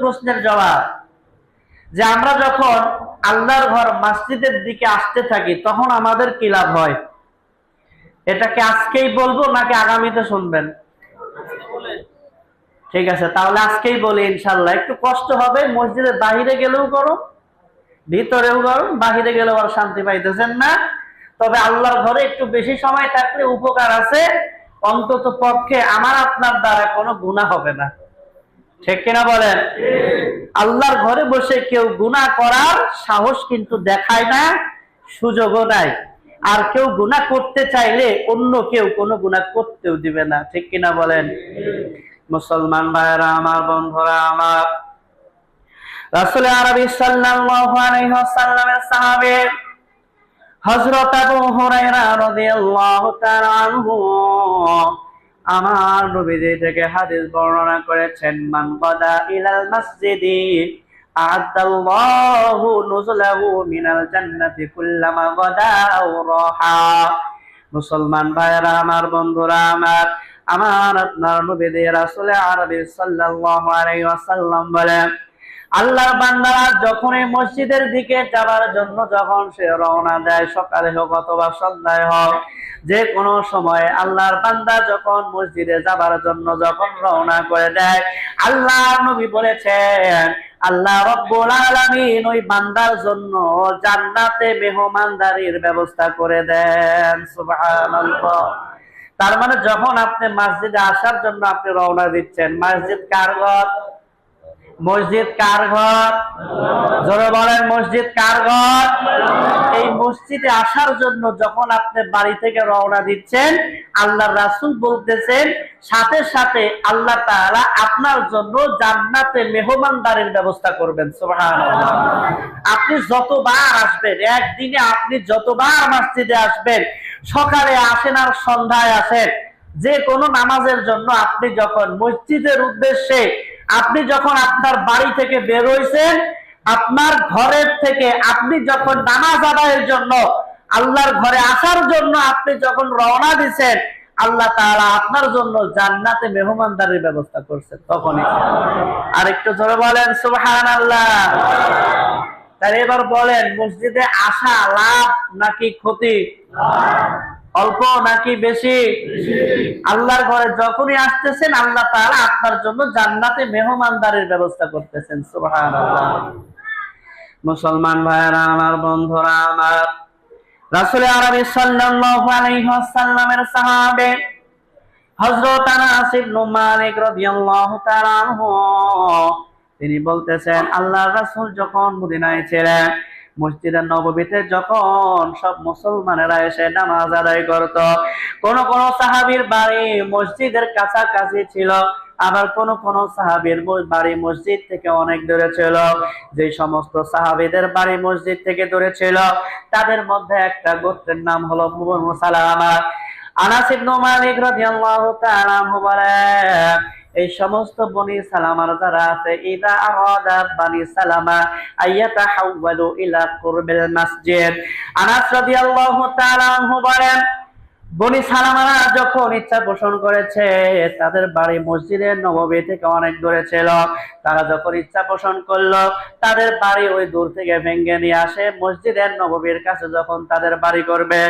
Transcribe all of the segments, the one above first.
প্রশ্নের জবাব যে আমরা যখন আল্লাহর ঘর মসজিদের দিকে আসতে থাকি তখন আমাদের কি লাভ হয়, এটাকে আজকেই বলবো নাকি আগামীতে শুনবেন? ঠিক আছে, তাহলে আজকেই বলি ইনশাল্লাহ। একটু কষ্ট হবে, মসজিদের বাহিরে গেলেও গরম, ভিতরেও গরম, বাহিরে গেলেও আর শান্তি পাইতেছেন না। তবে আল্লাহর ঘরে একটু বেশি সময় থাকলে উপকার আছে, অন্তত পক্ষে আমার আপনার দ্বারা কোনো গুনাহ হবে না। ঠিক কিনা বলেন? আল্লাহর ঘরে বসে কেউ গুনাহ করার সাহস কিন্তু দেখায় না, সুযোগও নাই। আর কেউ গুনাহ করতে চাইলে অন্য কেউ কোনো গুনাহ করতেও দিবে না। ঠিক কিনা বলেন? মুসলমান ভাইরা আমার, বন্ধুরা আমার, রাসূল আরবি সাল্লাল্লাহু আলাইহি ওয়াসাল্লামের সাহাবী হযরত আবু হুরায়রা রাদিয়াল্লাহু তাআলা আনহু আমার নবীজি থেকে হাদিস বর্ণনা করেছেন, মান গাদা ইলাল মসজিদি আ'আদাল্লাহু নুজুলাহু মিনাল জান্নাতি কুল্লামা গাদা আও রাহা। মুসলমান ভাইরা আমার, বন্ধুরা আমার, আমার আপনার নবীজি রাসূল আরবি সাল্লাল্লাহু আলাইহি ওয়াসাল্লাম বলেন, আল্লাহর বান্দারা যখন এই মসজিদের দিকে যাবার জন্য যখন সে রওনা দেয়, সকালে হোক অথবা সন্ধ্যায় হোক, যে কোনো সময় আল্লাহর বান্দা যখন মসজিদে যাবার জন্য যখন রওনা করে দেয়, আল্লাহর নবী বলেছেন আল্লাহ রব্বুল আলামিন ওই বান্দার জন্য জান্নাতে মেহমানদারির ব্যবস্থা করে দেন। সুবহানাল্লাহ। তার মানে যখন আপনি মসজিদে আসার জন্য আপনি রওনা দিচ্ছেন, মসজিদ কার ঘর? মসজিদ কার ঘর? জোরে বলেন, মসজিদ কার ঘর? এই মসজিদে আসার জন্য যখন আপনি বাড়ি থেকে রওনা দিচ্ছেন, আল্লাহর রাসূল বলতেছেন সাথে সাথে আল্লাহ তাআলা আপনার জন্য জান্নাতে মেহমানদারির ব্যবস্থা করবেন। সুবহানাল্লাহ। আপনি যতবার আসবেন, একদিনে আপনি যতবার মসজিদে আসবেন, সকালে আসেন আর সন্ধ্যায় আসেন, যে কোনো নামাজের জন্য আপনি যখন মসজিদের উদ্দেশ্যে আপনি যখন আপনার বাড়ি থেকে বের হইছেন, আপনার ঘরের থেকে আপনি যখন নামাজ আদায়ের জন্য আল্লাহর ঘরে আসার জন্য আপনি যখন রওনা দিছেন, আল্লাহ তাআলা আপনার জন্য জান্নাতে মেহমানদারির ব্যবস্থা করছেন তখনই। আর একটু জোরে বলেন সুবহানাল্লাহ। তাহলে এবার বলেন, মসজিদে আসা লাভ নাকি ক্ষতি? অল্প নাকি বেশি? আল্লাহর ঘরে যখনই আসতেছেন আল্লাহ তাআলা আপনার জন্য জান্নাতে মেহমানদারির ব্যবস্থা করতেছেন। সুবহানাল্লাহ। মুসলমান ভাইরা আমার, বন্ধুরা আমার, রাসূল আরবি সাল্লাল্লাহু আলাইহি ওয়াসাল্লামের সাহাবী হযরত আনাস ইবনে মালিক রাদিয়াল্লাহু তাআলা আনহু তিনি বলতেছেন, আল্লাহর রাসূল যখন মদিনায় ছিলেন, মসজিদের নববীতে যখন সব মুসলমানেরা এসে নামাজ আদায় করত, কোন কোন সাহাবীর বাড়ি মসজিদের কাছাকাছি ছিল, আবার কোন কোন সাহাবীর বাড়ি মসজিদ থেকে অনেক দূরে ছিল। যে সমস্ত সাহাবীদের বাড়ি মসজিদ থেকে দূরে ছিল তাদের মধ্যে একটা গোত্রের নাম হলো বনু সালামা। আনাস ইবনে মালিক রাদিয়াল্লাহু তাআলা আনহু বলেন, এই সমস্ত বনি সালামার যারা আছে, ইদা আরাদা বনি সালামা আয়াতাহাওয়ালু ইলা কুরবিল মসজিদ, আনাস রাদিয়াল্লাহু তাআলা আনহু বলেন, বনি সালামারা যখন ইচ্ছা পোষণ করেছে, তাদের বাড়ি মসজিদের নববী থেকে অনেক দূরে ছিল, তারা যখন ইচ্ছা পোষণ করলো তাদের বাড়ি ওই দূর থেকে ভেঙে নিয়ে আসে মসজিদের নববীর কাছে যখন তাদের বাড়ি করবে,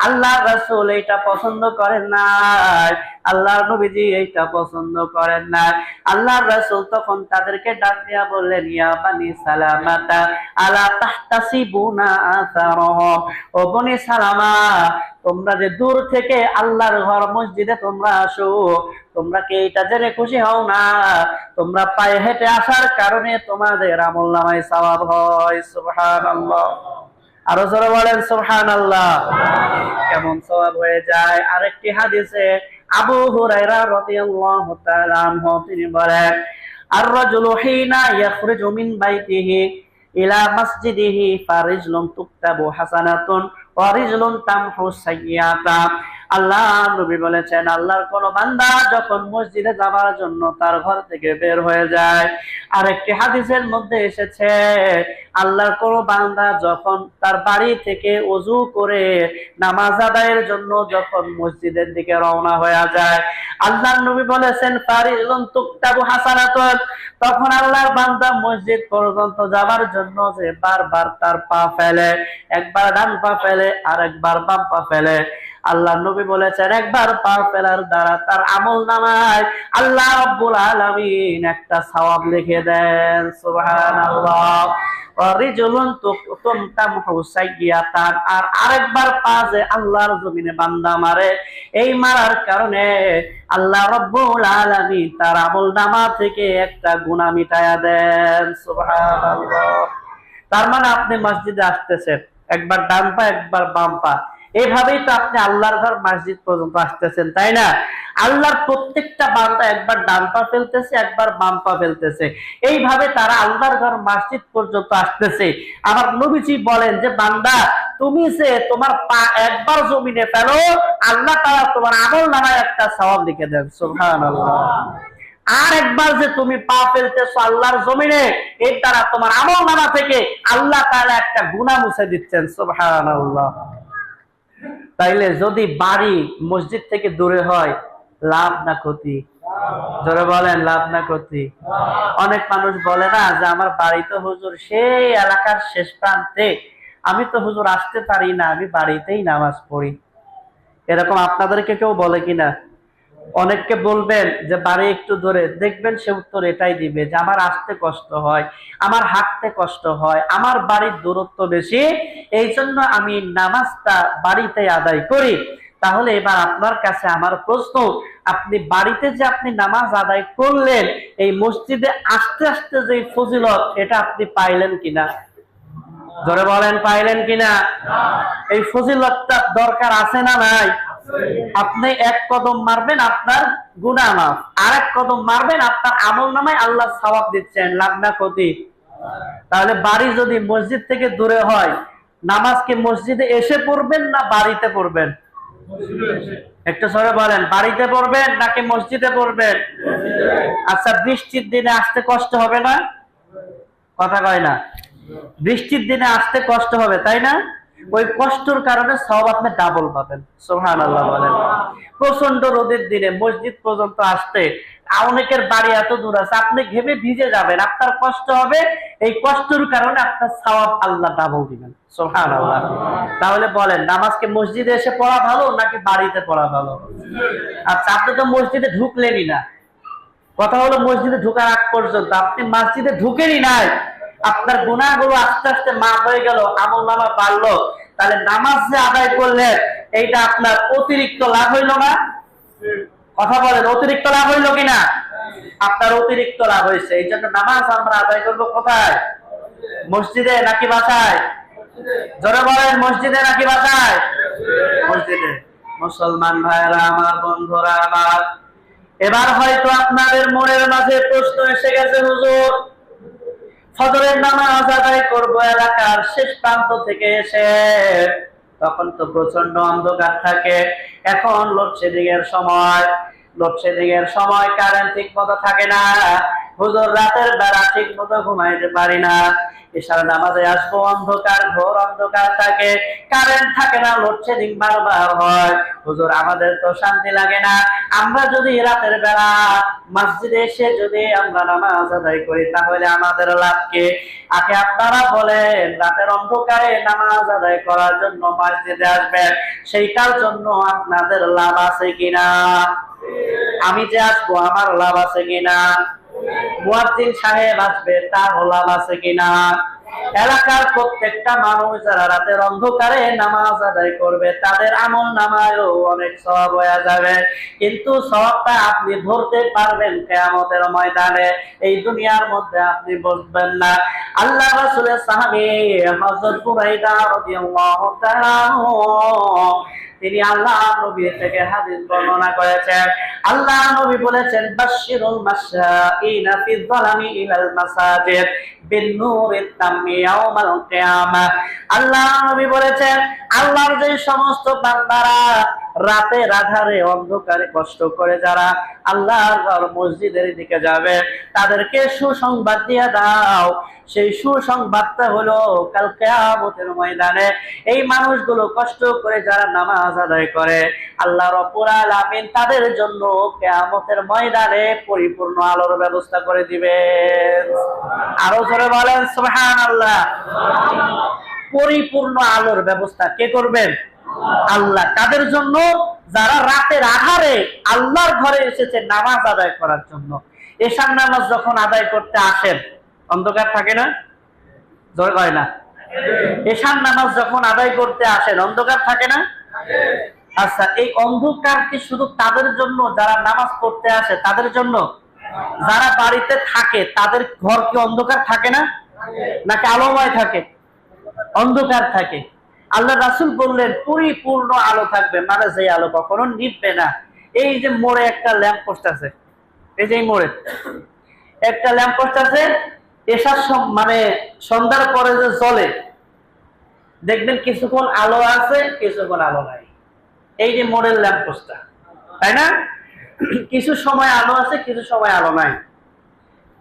আল্লাহর রাসূল এইটা পছন্দ করেন না, আল্লাহর নবীজি এইটা পছন্দ করেন না। আল্লাহর রাসূল তখন তাদেরকে ডাক দিয়া বললেন, ইয়া বনি সালামাতা আলা তাহতাসিবুনা আসারহুম, ও বনি সালামা, তোমরা যে দূর থেকে আল্লাহর ঘর মসজিদে তোমরা আসো, তোমরা কি এটা জেনে খুশি হও না তোমরা পায়ে হেঁটে আসার কারণে তোমাদের আমলনামায় সওয়াব হয়? সুবহানাল্লাহ। আরো জোরে বলেন সুবহানাল্লাহ। কেমন সওয়াব হয়ে যায়? আরেকটি হাদিসে আবু হুরায়রা রাদিয়াল্লাহু তাআলা আনহু তিনি বলেন, আর-রাজুলু হিনা ইয়াখরুজু মিন বাইতিহি ইলা মসজিদিহি ফারিজলুন তুকতাবু হাসানাতুন ওয়া রিজলুন তামহু সাইয়্যাতা। আল্লাহ নবী বলেছেন, আল্লাহর কোন বান্দা যখন মসজিদে যাবার জন্য তার ঘর থেকে বের হয়ে যায়, আরেকটি হাদিসের মধ্যে এসেছে আল্লাহর কোন বান্দা যখন তার বাড়ি থেকে ওযু করে নামাজ আদায়ের জন্য যখন মসজিদের দিকে রওনা হয়ে যায়, আল্লাহর নবী বলেছেন ফারিজুন তুকতাবু হাসানাতুন, তখন আল্লাহর বান্দা মসজিদ পর্যন্ত যাবার জন্য যে বারবার তার পা ফেলে, একবার ডান পা ফেলে আর একবার বাম পা ফেলে, আল্লাহ নবী বলেছেন একবার পা ফেলার দ্বারা তার আমলনামায় আল্লাহ রাব্বুল আলামিন একটা সওয়াব লিখে দেন। সুবহানাল্লাহ। রিজলুন তুমতামহু সাইয়্যাতান, আর আরেকবার পা যে আল্লাহর জমিনে বান্দা মারে, এই মারার কারণে আল্লাহ রাব্বুল আলামিন তার আমলনামা থেকে একটা গুনাহ মিটায়া দেন। সুবহানাল্লাহ। তার মানে আপনি মসজিদে আসতেছেন, একবার ডান পা একবার বাম পা, এইভাবেই তো আপনি আল্লাহর ঘর মসজিদ পর্যন্ত আসতেছেন, তাই না? আল্লাহর প্রত্যেকটা বান্দা একবার ডান পা ফেলতেছে, একবার বাম পা ফেলতেছে, এইভাবে তারা আল্লাহর ঘর মসজিদ পর্যন্ত আসতেছে। আমার নবীজি বলেন যে বান্দা তুমি যে তোমার পা একবার জমিনে ফেলো, আল্লাহ তাআলা তোমার আমলনামায় একটা সওয়াব লিখে দেন। সুবহানাল্লাহ। আর একবার যে তুমি পা ফেলতেছো আল্লাহর জমিনে, এর দ্বারা তোমার আমলনামা থেকে আল্লাহ তাআলা একটা গুনাহ মুছে দিচ্ছেন। সুবহানাল্লাহ। তাইলে যদি বাড়ি মসজিদ থেকে দূরে হয়, লাভ না ক্ষতি? জোরে বলেন, লাভ না ক্ষতি? অনেক মানুষ বলে না যে আমার বাড়ি তো হুজুর সেই এলাকার শেষ প্রান্তে, আমি তো হুজুর আসতে পারি না, আমি বাড়িতেই নামাজ পড়ি। এরকম আপনাদেরকে কেউ বলে কিনা? অনেককে বলবেন যে বাড়ি একটু দূরে, দেখবেন সে উত্তর এটাই দিবে যে আমার আসতে কষ্ট হয়, আমার হাঁটতে কষ্ট হয়, আমার বাড়ির দূরত্ব বেশি, এই জন্য আমি নামাজটা বাড়িতে আদায় করি। তাহলে এবার আপনার কাছে আমার প্রশ্ন, আপনি বাড়িতে যে আপনি নামাজ আদায় করলেন, এই মসজিদে আসতে আসতে যে ফজিলত, এটা আপনি পাইলেন কিনা? জোরে বলেন, পাইলেন কিনা? এই ফজিলতটা দরকার আছে না নাই? আপনি এক কদম মারবেন আপনার গুনাহ মাফ, আর এক কদম মারবেন আপনার আমলনামায় আল্লাহ সওয়াব দিচ্ছেন, লাভ না ক্ষতি? তাহলে বাড়ি যদি মসজিদ থেকে দূরে হয়, নামাজ কি মসজিদে এসে পড়বেন না বাড়িতে পড়বেন? একটু সরে বলেন, বাড়িতে পড়বেন নাকি মসজিদে পড়বেন? আচ্ছা, বৃষ্টির দিনে আসতে কষ্ট হবে না? কথা কয় না? বৃষ্টির দিনে আসতে কষ্ট হবে, তাই না? ওই কষ্টের কারণে সওয়াব আপনি ডাবল পাবেন। সুবহানাল্লাহ বলেন। প্রচন্ড রোদের দিনে মসজিদ পর্যন্ত আসতে, অনেকের বাড়ি এত দূর আছে, আপনি ঘেমে ভিজে যাবেন, আপনার কষ্ট হবে, এই কষ্টের কারণে আপনার সওয়াব আল্লাহ ডাবল দিবেন। সুবহানাল্লাহ। তাহলে বলেন, নামাজকে মসজিদে এসে পড়া ভালো নাকি বাড়িতে পড়া ভালো? আচ্ছা, আপনি তো মসজিদে ঢুকলেনই না। কথা হলো মসজিদে ঢোকার আগ পর্যন্ত আপনি মসজিদে ঢুকেনই নাই, আপনার গুনাহগুলো আস্তে আস্তে মাফ হয়ে গেল, আমলনামা বাড়লো, তাহলে নামাজ যে আদায় করলেন এইটা আপনার অতিরিক্ত লাভ হইল না? কথা বলেন, অতিরিক্ত লাভ হইল কিনা? আপনার অতিরিক্ত লাভ হয়েছে। এই জন্য নামাজ আমরা আদায় করবো কোথায়? মসজিদে নাকি বাসায়? জোরে বলেন, মসজিদে নাকি বাসায়? মসজিদে। মুসলমান ভাইরা আমার, বন্ধুরা আমার, এবার হয়তো আপনাদের মনের মাঝে প্রশ্ন এসে গেছে, হুজুর ফজরের নামাজ আদায় করব এলাকার শেষ প্রান্ত থেকে এসে, তখন তো প্রচন্ড অন্ধকার থাকে, এখন লোডশেডিং এর সময়, লোডশেডিং এর সময় কারেন্ট ঠিক মতো থাকে না, হুজুর রাতের বেলা ঠিক মতো ঘুমাইতে পারি না, এশার নামাজে আসবো, অন্ধকার, ঘোর অন্ধকার থাকে, কারেন্ট থাকে না, লোডশেডিং বারবার হয়, হুজুর আমাদের তো শান্তি লাগে না, আমরা যদি রাতের বেলা মসজিদে এসে যদি আমরা নামাজ আদায় করি তাহলে আমাদের লাভ কি? আগে আপনারা বলেন, রাতের অন্ধকারে নামাজ আদায় করার জন্য মসজিদে আসবেন, সেইটার জন্য আপনাদের লাভ আছে কিনা? আমি যে আসবো আমার লাভ আছে কিনা? মুয়াজ্জিন সাহেব আসবে তার লাভ আছে কিনা? এলাকার প্রত্যেকটা মানুষ যারা রাতের অন্ধকারে নামাজ আদায় করবে তাদের আমলনামায়ও অনেক সওয়াব হয়ে যাবে, কিন্তু সওয়াবটা আপনি ধরতে পারবেন কিয়ামতের ময়দানে, এই দুনিয়ার মধ্যে আপনি বুঝবেন না। আল্লাহ রাসূলের সাহাবী হযরত বুরাইদা রাদিয়াল্লাহু তাআলা তিনি আল্লাহ নবীর থেকে হাদিস বর্ণনা করেছেন। আল্লাহ নবী বলেছেন, বাশশিরুল মাশাঈনা ফি যালামি ইলাল মাসাজিদ বিন-নূরিত তাম্মি ইয়াউমাল কিয়ামাহ। আল্লাহ নবী বলেছেন, আল্লাহর যে সমস্ত বান্দারা রাতের আধারে অন্ধকারে কষ্ট করে যারা আল্লাহর মসজিদের দিকে যাবে, তাদেরকে সুসংবাদ দিয়ে দাও। সেই সুসংবাদটা হলো কাল কিয়ামতের ময়দানে এই মানুষগুলো কষ্ট করে যারা নামাজ আদায় করে, আল্লাহ রাব্বুল আলামিন তাদের জন্য কিয়ামতের ময়দানে পরিপূর্ণ আলোর ব্যবস্থা করে দিবেন। আরো জোরে বলেন সুবহানাল্লাহ। পরিপূর্ণ আলোর ব্যবস্থা কে করবেন? আল্লাহ। কাদের জন্য? যারা রাতের আধারে আল্লাহর ঘরে এসেছে নামাজ আদায় করার জন্য। এশার নামাজ যখন আদায় করতে আসেন, অন্ধকার থাকে না? জোরে হয় না? এশার নামাজ যখন আদায় করতে আসেন, অন্ধকার থাকে না? আচ্ছা, এই অন্ধকার কি শুধু তাদের জন্য যারা নামাজ পড়তে আসে তাদের জন্য? যারা বাড়িতে থাকে তাদের ঘর কি অন্ধকার থাকে না? নাকি আলোময় থাকে? অন্ধকার থাকে। আল্লাহ রাসূল বললেন পরিপূর্ণ আলো থাকবে, মানে যে আলো কখনো নিভবে না। এই যে মোড়ে একটা ল্যাম্প পোস্ট আছে, এই যে মোড়ে একটা ল্যাম্প পোস্ট আছে, এসার মানে সন্ধ্যার পরে যে জ্বলে, দেখবেন কিছুক্ষণ আলো আছে, কিছুক্ষণ আলো নাই। এই যে মোড়ের ল্যাম্প পোস্টটা, তাই না? কিছু সময় আলো আছে, কিছু সময় আলো নাই।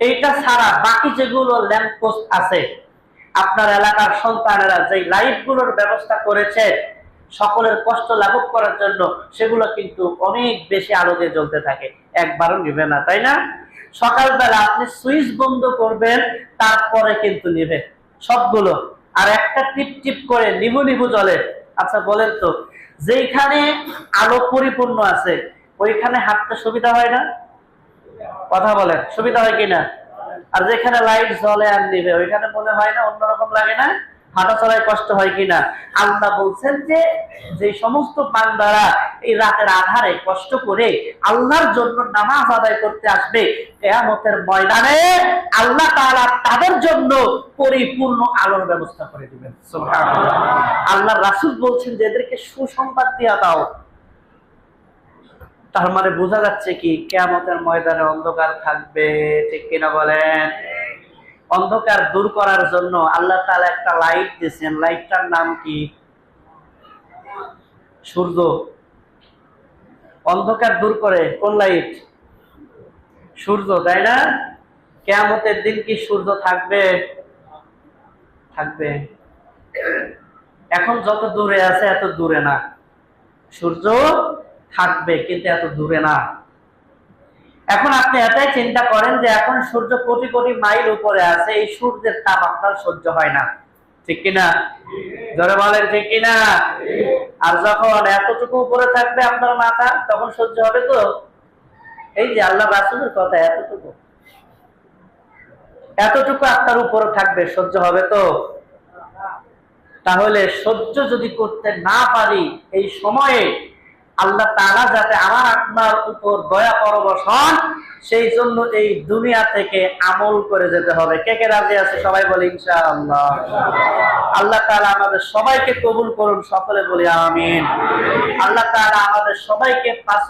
এইটা ছাড়া বাকি যেগুলো ল্যাম্প পোস্ট আছে, আপনার এলাকার সন্তানেরা যে লাইট গুলোর ব্যবস্থা করেছে সকলের কষ্ট লাঘব করার জন্য, সেগুলো কিন্তু অনেক বেশি আলো দিয়ে জ্বলতে থাকে, একবারও নিবে না, তাই না? সকালবেলা আপনি সুইচ বন্ধ করবেন, তারপরে কিন্তু নিবে সবগুলো, আর একটা টিপ টিপ করে নিভু নিভু জ্বলে। আচ্ছা বলেন তো, যেখানে আলো পরিপূর্ণ আছে ওইখানে হাঁটতে সুবিধা হয় না? কথা বলেন, সুবিধা হয় কিনা? আর যেখানে লাইট জ্বলে আর নিবে ওইখানে মনে হয় না অন্যরকম লাগে না? হাঁটা চলায় কষ্ট হয় কিনা? আল্লাহ বলছেন যে যে সমস্ত বান্দারা এই রাতের আধারে কষ্ট করে আল্লাহর জন্য নামাজ আদায় করতে আসবে, কিয়ামতের ময়দানে আল্লাহ তাআলা তাদের জন্য পরিপূর্ণ আলোর ব্যবস্থা করে দিবেন। সুবহানাল্লাহ। আল্লাহর রাসূল বলছেন যে এদেরকে সুসংবাদ দিয়ে দাও। তার মানে বোঝা যাচ্ছে কি কিয়ামতের ময়দানে অন্ধকার থাকবে, ঠিক কিনা বলেন? অন্ধকার দূর করার জন্য আল্লাহ তাআলা একটা লাইট দিয়েছেন। লাইটটার নাম কি? সূর্য। অন্ধকার দূর করে কোন লাইট? সূর্য, তাই না? কিয়ামতের দিন কি সূর্য থাকবে? থাকবে। এখন যত দূরে আছে এত দূরে না। সূর্য থাকবে কিন্তু এত দূরে না। এখন আপনি এটাই চিন্তা করেন যে এখন সূর্য কোটি কোটি মাইল উপরে আছে, এই সূর্যের তাপ আপনার সহ্য হয় না, ঠিক কিনা? জোরে বলেন ঠিক কিনা? আর যখন এতটুকু উপরে থাকবে আপনার মাথা, তখন সহ্য হবে তো? এই যে আল্লাহ রাসূলের কথা, এতটুকু এতটুকু আপনার উপরে থাকবে, সহ্য হবে তো? তাহলে সহ্য যদি করতে না পারি এই সময়ে, আল্লাহ তাআলা যাতে আমার আপনার উপর দয়া পরবশ হন, সেই জন্য এই দুনিয়া থেকে আমল করে যেতে হবে। কে কে রাজি আছে? সবাই বলি ইনশাআল্লাহ। আল্লাহ তাআলা আমাদের সবাইকে কবুল করুন, সকলে বলি আমিন। আল্লাহ তাআলা আমাদের সবাইকে 5